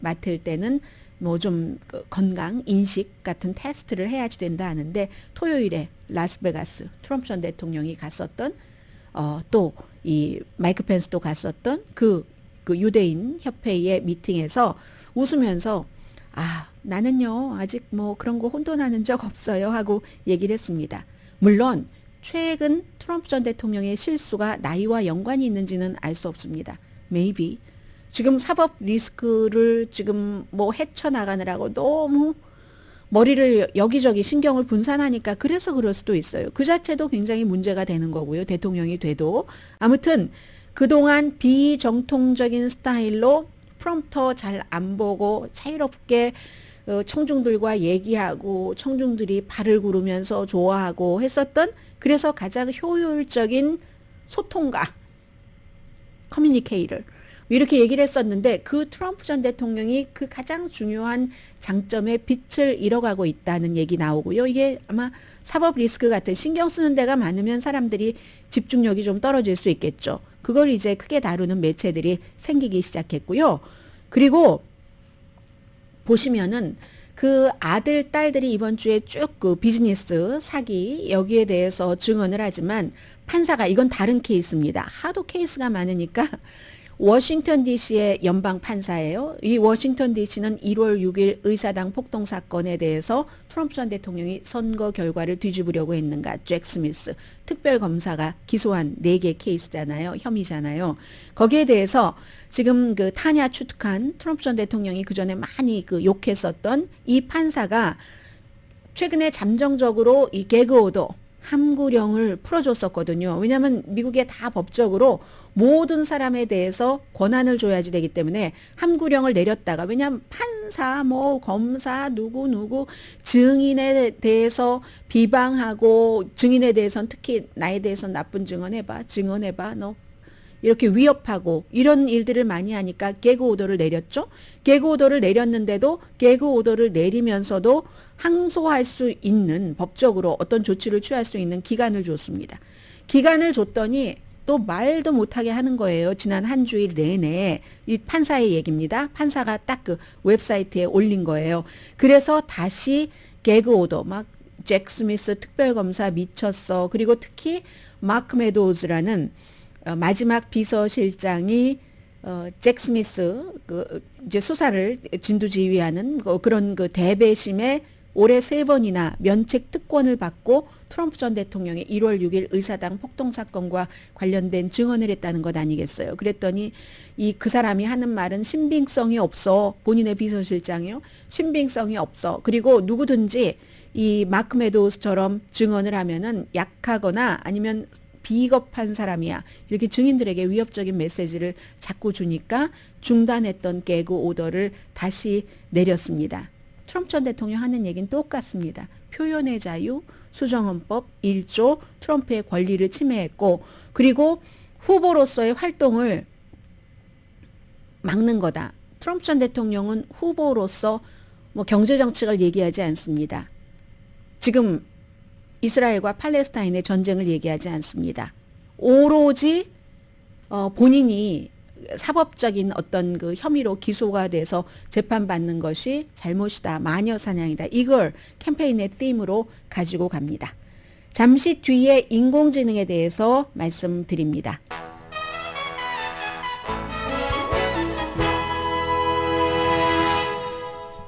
[SPEAKER 3] 맡을 때는 뭐 좀 건강, 인식 같은 테스트를 해야지 된다 하는데 토요일에 라스베가스 트럼프 전 대통령이 갔었던 또 이 마이크 펜스도 갔었던 그 유대인 협회의 미팅에서 웃으면서 나는요 아직 뭐 그런 거 혼돈하는 적 없어요 하고 얘기를 했습니다. 물론 최근 트럼프 전 대통령의 실수가 나이와 연관이 있는지는 알 수 없습니다. Maybe 지금 사법 리스크를 지금 뭐 헤쳐나가느라고 너무 머리를 여기저기 신경을 분산하니까 그래서 그럴 수도 있어요. 그 자체도 굉장히 문제가 되는 거고요. 대통령이 돼도. 아무튼 그동안 비정통적인 스타일로 프롬프터 잘 안 보고 자유롭게 청중들과 얘기하고 청중들이 발을 구르면서 좋아하고 했었던 그래서 가장 효율적인 소통가 커뮤니케이터 이렇게 얘기를 했었는데 그 트럼프 전 대통령이 그 가장 중요한 장점에 빛을 잃어가고 있다는 얘기 나오고요. 이게 아마 사법 리스크 같은 신경 쓰는 데가 많으면 사람들이 집중력이 좀 떨어질 수 있겠죠. 그걸 이제 크게 다루는 매체들이 생기기 시작했고요. 그리고 보시면은 그 아들, 딸들이 이번 주에 쭉 그 비즈니스 사기 여기에 대해서 증언을 하지만 판사가 이건 다른 케이스입니다. 하도 케이스가 많으니까 워싱턴 DC의 연방 판사예요. 이 워싱턴 DC는 1월 6일 의사당 폭동 사건에 대해서 트럼프 전 대통령이 선거 결과를 뒤집으려고 했는가 잭 스미스 특별검사가 기소한 4개 케이스잖아요. 혐의잖아요. 거기에 대해서 지금 그 타냐 추특한 트럼프 전 대통령이 그전에 많이 그 욕했었던 이 판사가 최근에 잠정적으로 이 개그 오더 함구령을 풀어줬었거든요. 왜냐하면 미국에 다 법적으로 모든 사람에 대해서 권한을 줘야지 되기 때문에 함구령을 내렸다가 왜냐하면 판사, 뭐 검사, 누구 증인에 대해서 비방하고 증인에 대해서는 특히 나에 대해서 나쁜 증언해봐 너 이렇게 위협하고 이런 일들을 많이 하니까 개그 오더를 내렸죠. 개그 오더를 내렸는데도 개그 오더를 내리면서도 항소할 수 있는 법적으로 어떤 조치를 취할 수 있는 기간을 줬습니다. 기간을 줬더니 또 말도 못하게 하는 거예요. 지난 한 주일 내내 이 판사의 얘기입니다. 판사가 딱 그 웹사이트에 올린 거예요. 그래서 다시 개그 오더 막 잭 스미스 특별검사 미쳤어. 그리고 특히 마크 메도우즈라는 마지막 비서실장이 잭 스미스 그 이제 수사를 진두지휘하는 그런 그 대배심에 올해 3번이나 면책 특권을 받고 트럼프 전 대통령이 1월 6일 의사당 폭동 사건과 관련된 증언을 했다는 것 아니겠어요. 그랬더니 그 사람이 하는 말은 신빙성이 없어. 본인의 비서실장이요. 신빙성이 없어. 그리고 누구든지 이 마크 메도우스처럼 증언을 하면은 약하거나 아니면 비겁한 사람이야. 이렇게 증인들에게 위협적인 메시지를 자꾸 주니까 중단했던 개그 오더를 다시 내렸습니다. 트럼프 전 대통령 하는 얘기는 똑같습니다. 표현의 자유, 수정헌법 1조, 트럼프의 권리를 침해했고 그리고 후보로서의 활동을 막는 거다. 트럼프 전 대통령은 후보로서 뭐 경제 정책을 얘기하지 않습니다. 지금 이스라엘과 팔레스타인의 전쟁을 얘기하지 않습니다. 오로지 본인이 사법적인 어떤 그 혐의로 기소가 돼서 재판받는 것이 잘못이다, 마녀 사냥이다, 이걸 캠페인의 팀으로 가지고 갑니다. 잠시 뒤에 인공지능에 대해서 말씀드립니다.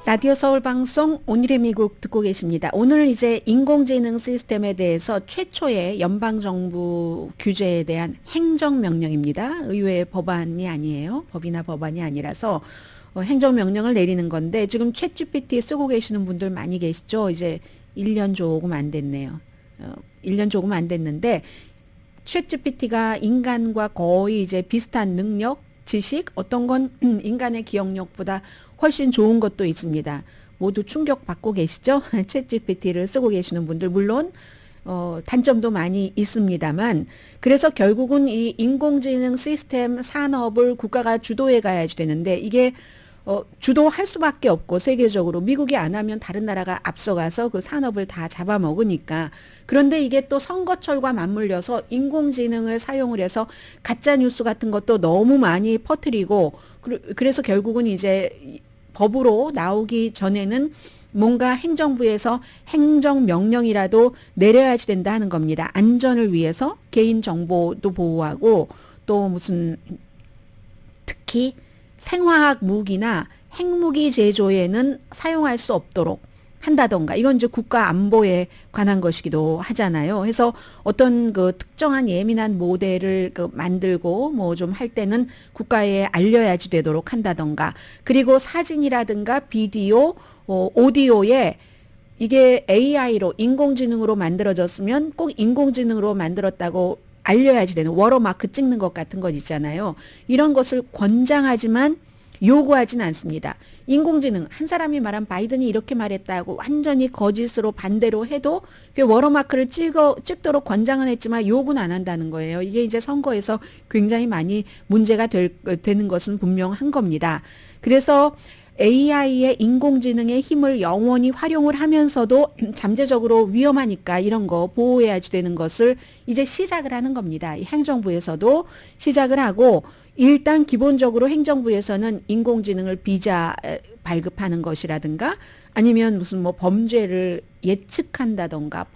[SPEAKER 3] 라디오 서울 방송 오늘의 미국 듣고 계십니다. 오늘 이제 인공지능 시스템에 대해서 최초의 연방정부 규제에 대한 행정명령입니다. 의회 법안이 아니에요. 법이나 법안이 아니라서 행정명령을 내리는 건데 지금 챗GPT 쓰고 계시는 분들 많이 계시죠. 이제 1년 조금 안 됐네요. 1년 조금 안 됐는데 챗GPT가 인간과 거의 이제 비슷한 능력, 지식, 어떤 건 인간의 기억력보다 훨씬 좋은 것도 있습니다. 모두 충격받고 계시죠? 챗GPT를 쓰고 계시는 분들 물론 단점도 많이 있습니다만 그래서 결국은 이 인공지능 시스템 산업을 국가가 주도해 가야지 되는데 이게 주도할 수밖에 없고 세계적으로 미국이 안 하면 다른 나라가 앞서가서 그 산업을 다 잡아먹으니까 그런데 이게 또 선거철과 맞물려서 인공지능을 사용을 해서 가짜 뉴스 같은 것도 너무 많이 퍼뜨리고 그래서 결국은 이제 법으로 나오기 전에는 뭔가 행정부에서 행정명령이라도 내려야지 된다 하는 겁니다. 안전을 위해서 개인정보도 보호하고 또 무슨 특히 생화학 무기나 핵무기 제조에는 사용할 수 없도록 한다던가 이건 이제 국가 안보에 관한 것이기도 하잖아요. 그래서 어떤 그 특정한 예민한 모델을 만들고 뭐 좀 할 때는 국가에 알려야지 되도록 한다던가 그리고 사진이라든가 비디오, 오디오에 이게 AI로 인공지능으로 만들어졌으면 꼭 인공지능으로 만들었다고 알려야지 되는 워터마크 찍는 것 같은 것 있잖아요. 이런 것을 권장하지만 요구하진 않습니다. 인공지능 한 사람이 말한 바이든이 이렇게 말했다고 완전히 거짓으로 반대로 해도 그 워터마크를 찍도록 권장은 했지만 요구는 안 한다는 거예요. 이게 이제 선거에서 굉장히 많이 문제가 되는 것은 분명한 겁니다. 그래서 AI의 인공지능의 힘을 영원히 활용을 하면서도 잠재적으로 위험하니까 이런 거 보호해야지 되는 것을 이제 시작을 하는 겁니다. 이 행정부에서도 시작을 하고 일단 기본적으로 행정부에서는 인공지능을 비자 발급하는 것이라든가 아니면 무슨 뭐 범죄를 예측한다던가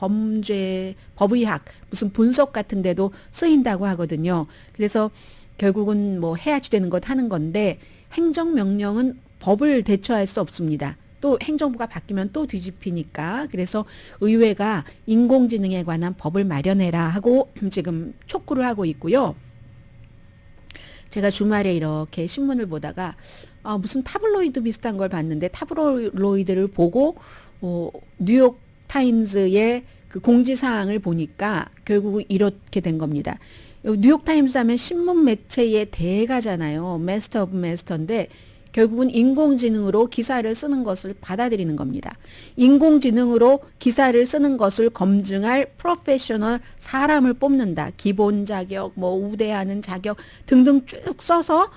[SPEAKER 3] 법의학 무슨 분석 같은 데도 쓰인다고 하거든요. 그래서 결국은 뭐 해야지 되는 것 하는 건데 행정명령은 법을 대처할 수 없습니다. 또 행정부가 바뀌면 또 뒤집히니까 그래서 의회가 인공지능에 관한 법을 마련해라 하고 지금 촉구를 하고 있고요. 제가 주말에 이렇게 신문을 보다가 무슨 타블로이드 비슷한 걸 봤는데 타블로이드를 보고 뉴욕 타임즈의 그 공지사항을 보니까 결국 이렇게 된 겁니다. 뉴욕 타임스 하면 신문 매체의 대가잖아요. 마스터 오브 마스터인데 결국은 인공지능으로 기사를 쓰는 것을 받아들이는 겁니다. 인공지능으로 기사를 쓰는 것을 검증할 프로페셔널 사람을 뽑는다. 기본 자격, 뭐 우대하는 자격 등등 쭉 써서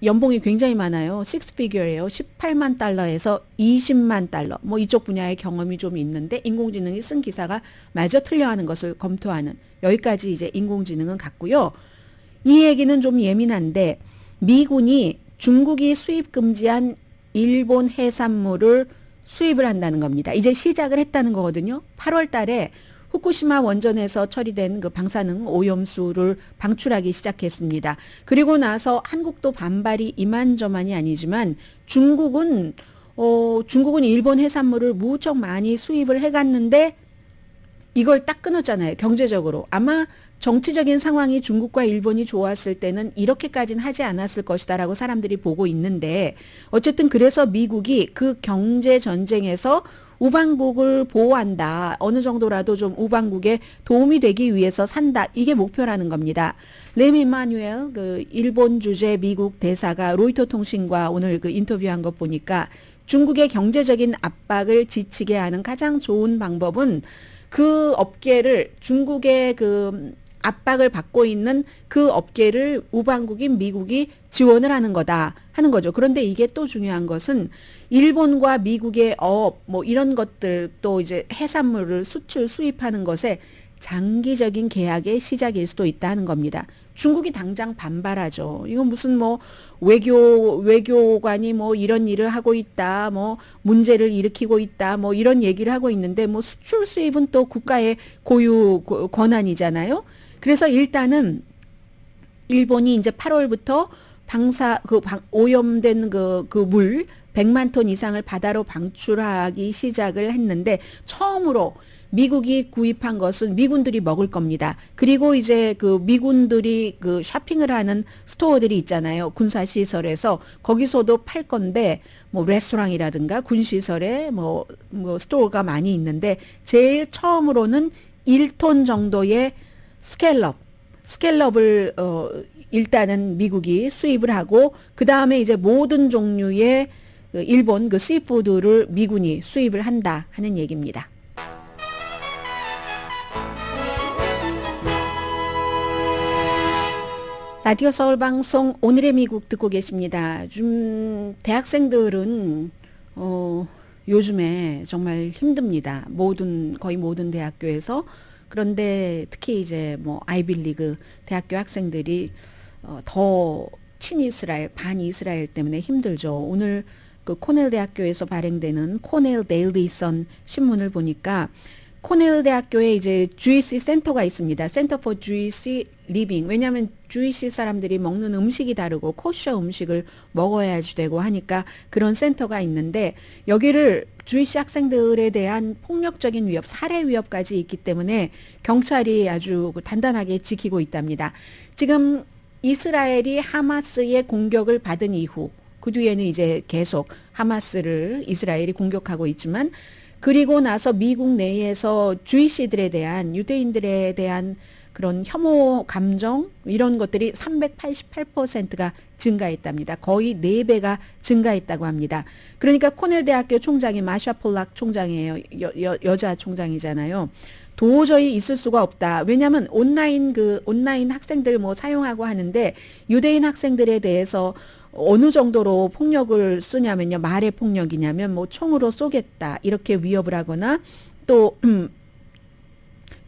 [SPEAKER 3] 연봉이 굉장히 많아요. 6피규어예요. 18만 달러에서 20만 달러. 뭐 이쪽 분야의 경험이 좀 있는데 인공지능이 쓴 기사가 마저 틀려하는 것을 검토하는 여기까지 이제 인공지능은 갔고요. 이 얘기는 좀 예민한데 미군이 중국이 수입 금지한 일본 해산물을 수입을 한다는 겁니다. 이제 시작을 했다는 거거든요. 8월 달에 후쿠시마 원전에서 처리된 그 방사능 오염수를 방출하기 시작했습니다. 그리고 나서 한국도 반발이 이만저만이 아니지만 중국은 일본 해산물을 무척 많이 수입을 해갔는데 이걸 딱 끊었잖아요. 경제적으로. 아마 정치적인 상황이 중국과 일본이 좋았을 때는 이렇게까지는 하지 않았을 것이다라고 사람들이 보고 있는데 어쨌든 그래서 미국이 그 경제 전쟁에서 우방국을 보호한다. 어느 정도라도 좀 우방국에 도움이 되기 위해서 산다. 이게 목표라는 겁니다. 렘 이마누엘 그 일본 주재 미국 대사가 로이터 통신과 오늘 그 인터뷰한 것 보니까 중국의 경제적인 압박을 지치게 하는 가장 좋은 방법은 그 업계를 중국의 그 압박을 받고 있는 그 업계를 우방국인 미국이 지원을 하는 거다 하는 거죠. 그런데 이게 또 중요한 것은 일본과 미국의 어업 뭐 이런 것들 또 이제 해산물을 수입하는 것에 장기적인 계약의 시작일 수도 있다는 겁니다. 중국이 당장 반발하죠. 이건 무슨 뭐 외교관이 뭐 이런 일을 하고 있다, 뭐 문제를 일으키고 있다, 뭐 이런 얘기를 하고 있는데 뭐 수출 수입은 또 국가의 고유 권한이잖아요. 그래서 일단은 일본이 이제 8월부터 오염된 그 물 100만 톤 이상을 바다로 방출하기 시작을 했는데 처음으로 미국이 구입한 것은 미군들이 먹을 겁니다. 그리고 이제 그 미군들이 그 쇼핑을 하는 스토어들이 있잖아요. 군사시설에서 거기서도 팔 건데 뭐 레스토랑이라든가 군시설에 뭐 스토어가 많이 있는데 제일 처음으로는 1톤 정도의 스캘럽을 일단은 미국이 수입을 하고 그 다음에 이제 모든 종류의 일본 그 씨푸드를 미군이 수입을 한다 하는 얘기입니다. 라디오 서울 방송 오늘의 미국 듣고 계십니다. 대학생들은 요즘에 정말 힘듭니다. 거의 모든 대학교에서. 그런데 특히 이제 뭐 아이빌리그 대학교 학생들이 더 친이스라엘, 반이스라엘 때문에 힘들죠. 오늘 그 코넬 대학교에서 발행되는 코넬 데일리 선 신문을 보니까 코넬 대학교에 이제 주이시 센터가 있습니다. 센터 포 주이시 리빙. 왜냐하면 주이시 사람들이 먹는 음식이 다르고 코셔 음식을 먹어야지 되고 하니까 그런 센터가 있는데 여기를 주이시 학생들에 대한 폭력적인 위협, 살해 위협까지 있기 때문에 경찰이 아주 단단하게 지키고 있답니다. 지금 이스라엘이 하마스의 공격을 받은 이후 그 뒤에는 이제 계속 하마스를 이스라엘이 공격하고 있지만 그리고 나서 미국 내에서 주이시들에 대한 유대인들에 대한 그런 혐오 감정 이런 것들이 388%가 증가했답니다. 거의 4배가 증가했다고 합니다. 그러니까 코넬 대학교 총장이 마샤 폴락 총장이에요. 여자 총장이잖아요. 도저히 있을 수가 없다. 왜냐하면 온라인 학생들 뭐 사용하고 하는데 유대인 학생들에 대해서 어느 정도로 폭력을 쓰냐면요. 말의 폭력이냐면 뭐 총으로 쏘겠다. 이렇게 위협을 하거나 또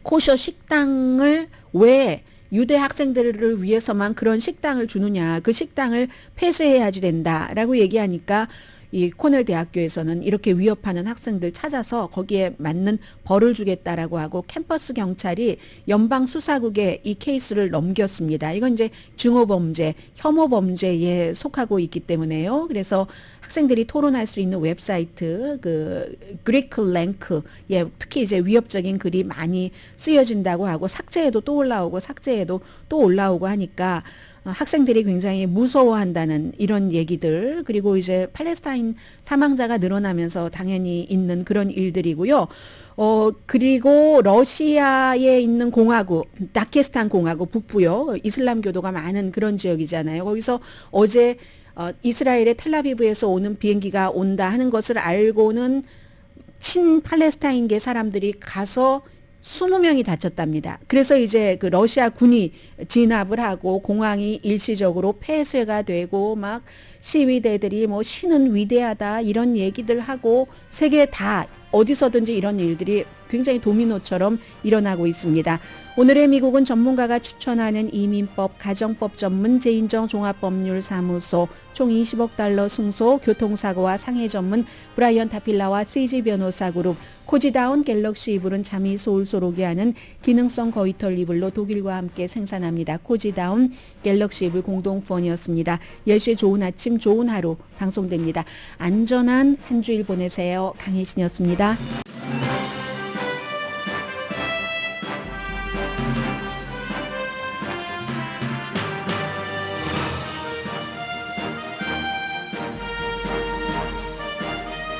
[SPEAKER 3] 코셔 식당을 왜 유대 학생들을 위해서만 그런 식당을 주느냐. 그 식당을 폐쇄해야지 된다라고 얘기하니까 이 코넬 대학교에서는 이렇게 위협하는 학생들 찾아서 거기에 맞는 벌을 주겠다라고 하고 캠퍼스 경찰이 연방 수사국에 이 케이스를 넘겼습니다. 이건 이제 증오범죄, 혐오범죄에 속하고 있기 때문에요. 그래서 학생들이 토론할 수 있는 웹사이트 그 그리크 랭크에 특히 이제 위협적인 글이 많이 쓰여진다고 하고 삭제해도 또 올라오고 삭제해도 또 올라오고 하니까 학생들이 굉장히 무서워한다는 이런 얘기들 그리고 이제 팔레스타인 사망자가 늘어나면서 당연히 있는 그런 일들이고요. 그리고 러시아에 있는 공화국, 다케스탄 공화국 북부요. 이슬람교도가 많은 그런 지역이잖아요. 거기서 어제 이스라엘의 텔라비브에서 오는 비행기가 온다 하는 것을 알고는 친팔레스타인계 사람들이 가서 20명이 다쳤답니다. 그래서 이제 그 러시아 군이 진압을 하고 공항이 일시적으로 폐쇄가 되고 막 시위대들이 뭐 신은 위대하다 이런 얘기들 하고 세계 다 어디서든지 이런 일들이 굉장히 도미노처럼 일어나고 있습니다. 오늘의 미국은 전문가가 추천하는 이민법, 가정법 전문 제인정 종합법률사무소 총 20억 달러 승소, 교통사고와 상해 전문 브라이언 타필라와 CG 변호사 그룹, 코지다운 갤럭시 이불은 잠이 솔솔 오게 하는 기능성 거위털 이불로 독일과 함께 생산합니다. 코지다운 갤럭시 이불 공동후원이었습니다. 10시에 좋은 아침, 좋은 하루 방송됩니다. 안전한 한 주일 보내세요. 강혜진이었습니다.